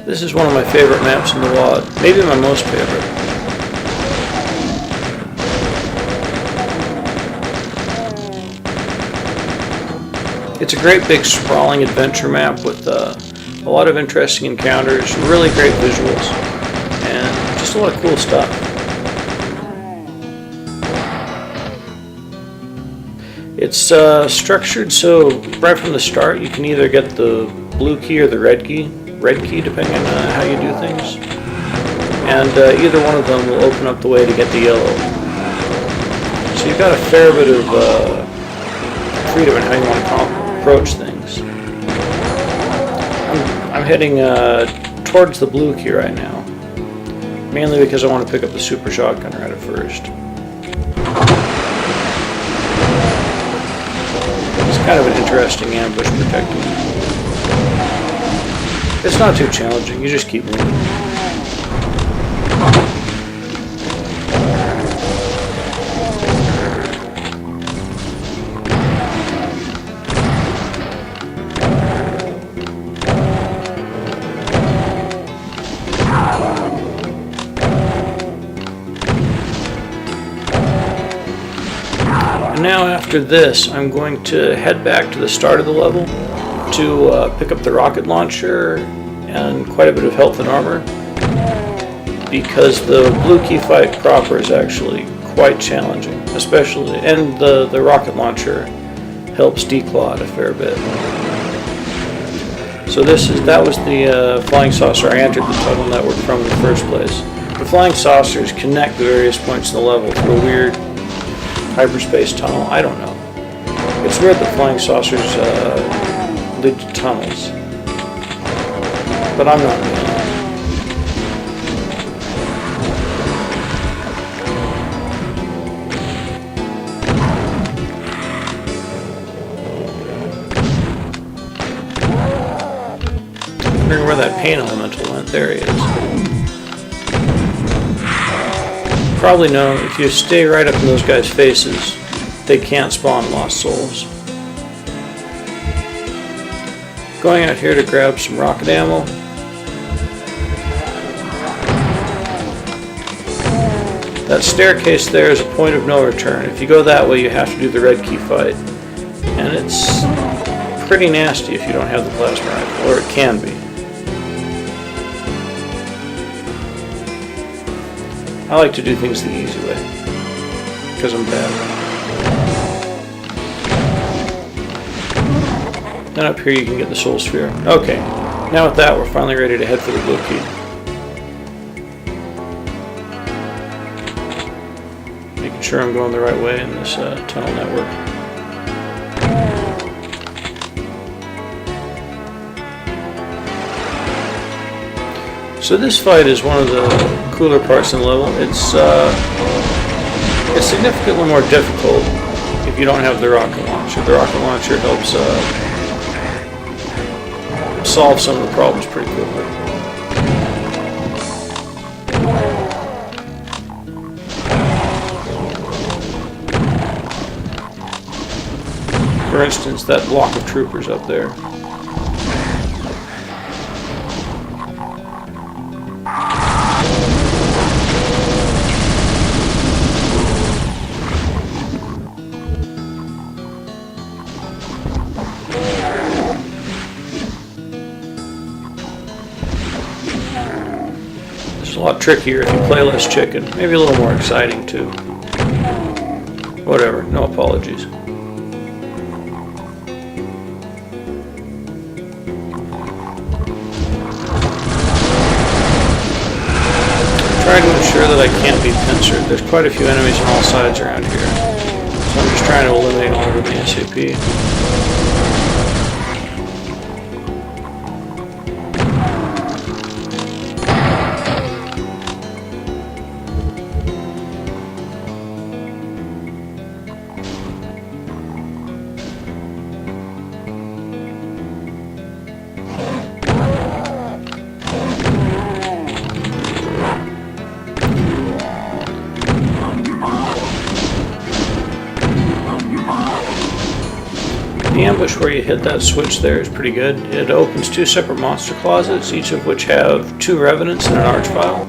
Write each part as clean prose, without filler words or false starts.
This is one of my favorite maps in the WOD, maybe my most favorite. It's a great big sprawling adventure map with a lot of interesting encounters, really great visuals, and just a lot of cool stuff. It's structured so right from the start you can either get the blue key or the red key depending on how you do things, and either one of them will open up the way to get the yellow. So you've got a fair bit of freedom in how you want to approach things. I'm heading towards the blue key right now, mainly because I want to pick up the super shotgun right at first. It's kind of an interesting ambush protecting. It's not too challenging, you just keep moving. And now after this, I'm going to head back to the start of the level to pick up the rocket launcher and quite a bit of health and armor, because the blue key fight proper is actually quite challenging, especially, and the rocket launcher helps declaw a fair bit. So that was the flying saucer I entered the tunnel network from in the first place. The flying saucers connect the various points in the level through a weird hyperspace tunnel. I don't know. It's weird that flying saucers lead to tunnels, but I'm not really. Wondering where that pain elemental went. There he is. Probably know if you stay right up in those guys' faces, they can't spawn lost souls. Going out here to grab some rocket ammo. That staircase there is a point of no return. If you go that way, you have to do the red key fight. And it's pretty nasty if you don't have the plasma rifle, or it can be. I like to do things the easy way, because I'm bad. Then up here you can get the soul sphere. Okay, now with that we're finally ready to head for the blue key. Making sure I'm going the right way in this tunnel network. So this fight is one of the cooler parts in the level. It's significantly more difficult if you don't have the rocket launcher. The rocket launcher helps solve some of the problems pretty quickly. For instance, that block of troopers up there. It's a lot trickier if you play less chicken. Maybe a little more exciting too. Whatever, no apologies. Trying to ensure that I can't be pincered. There's quite a few enemies on all sides around here. So I'm just trying to eliminate all of them ASAP. The ambush where you hit that switch there is pretty good. It opens 2 separate monster closets, each of which have 2 revenants and an archvile.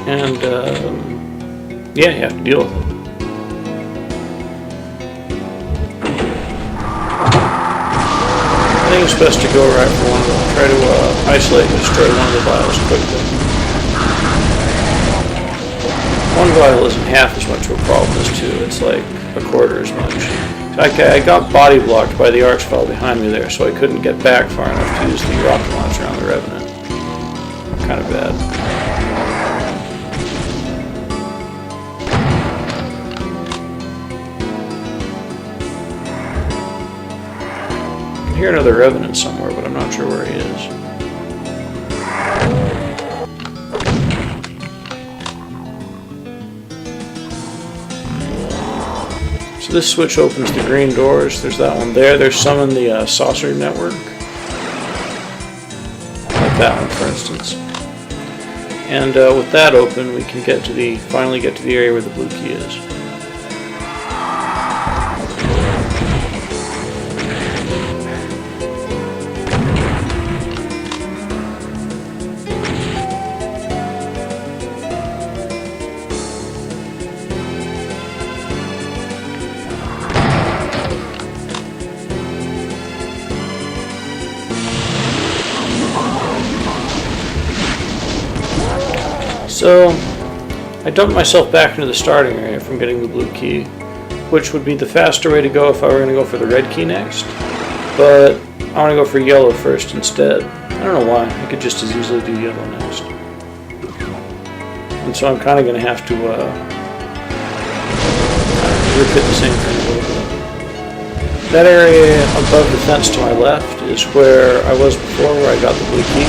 And yeah, you have to deal with it. I think it's best to go right for one of them. Try to isolate and destroy one of the vials quickly. One vial isn't half as much of a problem as 2. It's like a quarter as much. I got body blocked by the archvile behind me there, so I couldn't get back far enough to use the rocket launcher on the Revenant. Kind of bad. I can hear another Revenant somewhere, but I'm not sure where he is. So this switch opens the green doors. There's that one there. There's some in the saucer network. Like that one, for instance. And with that open, we can finally get to the area where the blue key is. So, I dumped myself back into the starting area from getting the blue key, which would be the faster way to go if I were going to go for the red key next, but I want to go for yellow first instead. I don't know why, I could just as easily do yellow next. And so I'm kind of going to have to repeat the same thing a little bit. That area above the fence to my left is where I was before, where I got the blue key.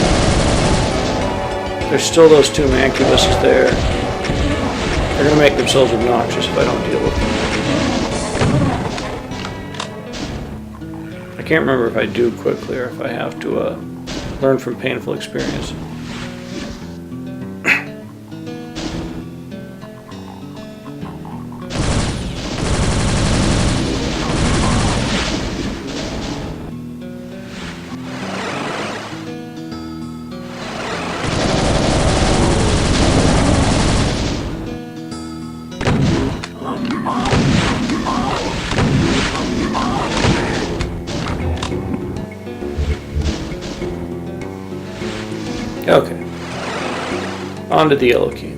There's still those 2 mancubuses there. They're going to make themselves obnoxious if I don't deal with them. I can't remember if I do quickly or if I have to learn from painful experience. Okay, on to the yellow key.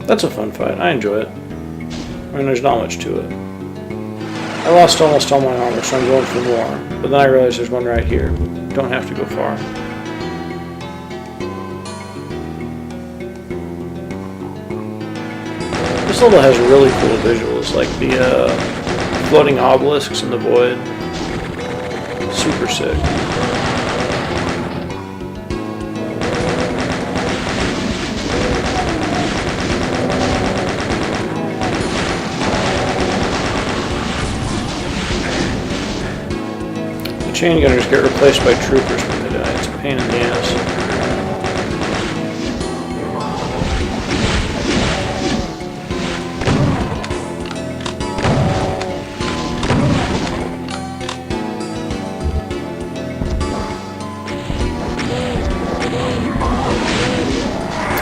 That's a fun fight. I enjoy it. I mean, there's not much to it. I lost almost all my armor, so I'm going for more. But then I realized there's one right here. Don't have to go far. This level has really cool visuals, like the floating obelisks in the void. Super sick. Chain gunners get replaced by troopers when they die. It's a pain in the ass.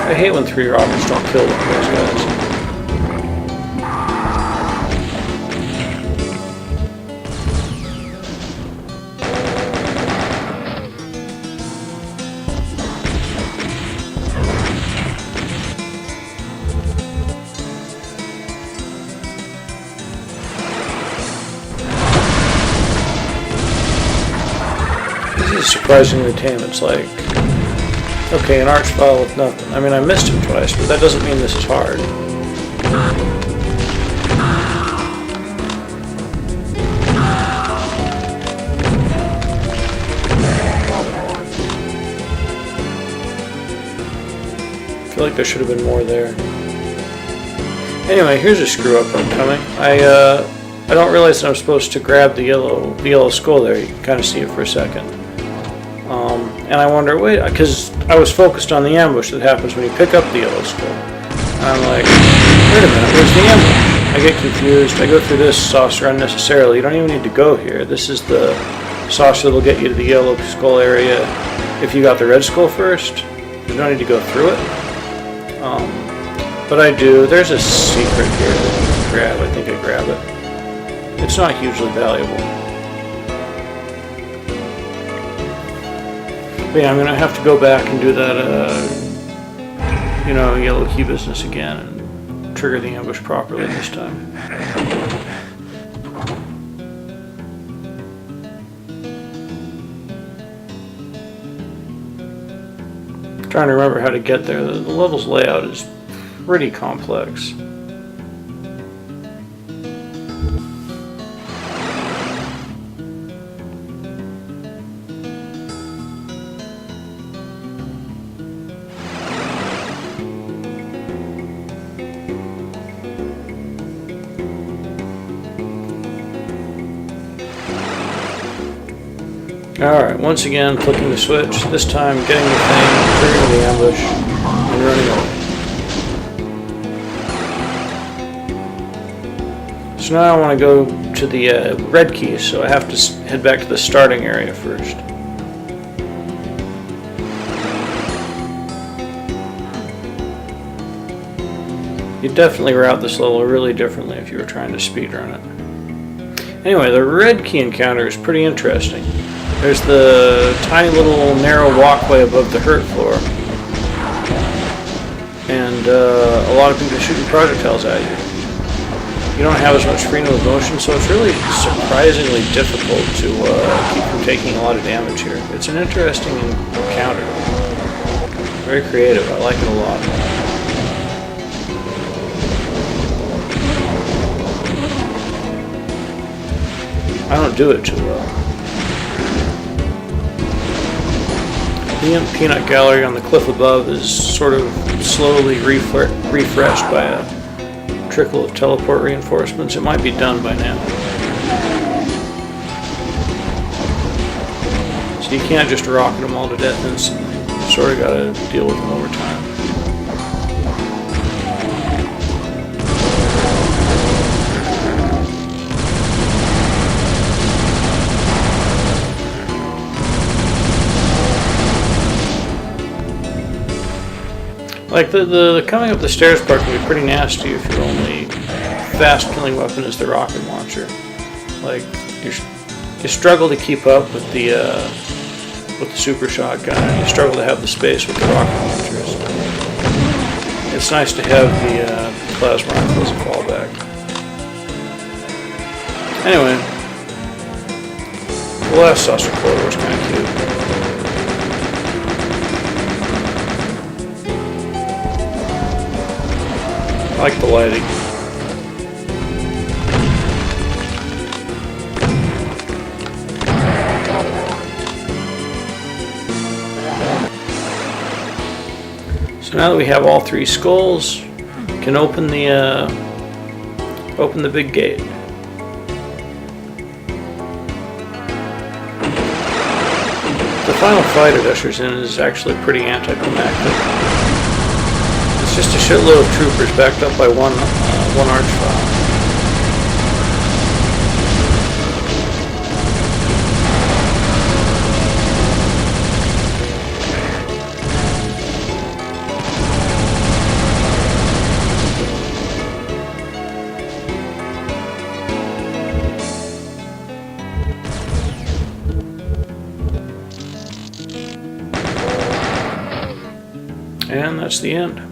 I hate when 3 robbers don't kill one of those guys. Surprisingly tame. It's like, okay, an archvile with nothing. I mean, I missed him twice, but that doesn't mean this is hard. feel like there should have been more there. Anyway, here's a screw up upcoming. I don't realize that I'm supposed to grab the yellow skull there. You can kind of see it for a second. And I wonder, wait, because I was focused on the ambush that happens when you pick up the yellow skull. And I'm like, wait a minute, where's the ambush? I get confused. I go through this saucer unnecessarily. You don't even need to go here. This is the saucer that will get you to the yellow skull area if you got the red skull first. You don't need to go through it. But I do. There's a secret here that you can grab. I think I grab it. It's not hugely valuable. But yeah, I'm going to have to go back and do that, yellow key business again and trigger the ambush properly this time. I'm trying to remember how to get there. The level's layout is pretty complex. Alright, once again flicking the switch, this time getting the thing, triggering the ambush, and running away. So now I want to go to the red key, so I have to head back to the starting area first. You'd definitely route this level really differently if you were trying to speedrun it. Anyway, the red key encounter is pretty interesting. There's the tiny little narrow walkway above the hurt floor. And a lot of people shooting projectiles at you. You don't have as much freedom of motion, so it's really surprisingly difficult to keep from taking a lot of damage here. It's an interesting encounter. Very creative. I like it a lot. I don't do it too well. The Imp Peanut Gallery on the cliff above is sort of slowly refreshed by a trickle of teleport reinforcements. It might be done by now. So you can't just rocket them all to death instantly. You've sort of got to deal with them over time. Like the coming up the stairs part can be pretty nasty if your only fast killing weapon is the rocket launcher. Like you struggle to keep up with the super shotgun, and you struggle to have the space with the rocket launchers. It's nice to have the plasma rifle as a fallback. Anyway, the last saucer corridor was kind of cute. I like the lighting. So now that we have all three skulls, we can open the big gate. The final fight it ushers in is actually pretty anticlimactic. It's just a shitload of troopers backed up by one archvile. And that's the end.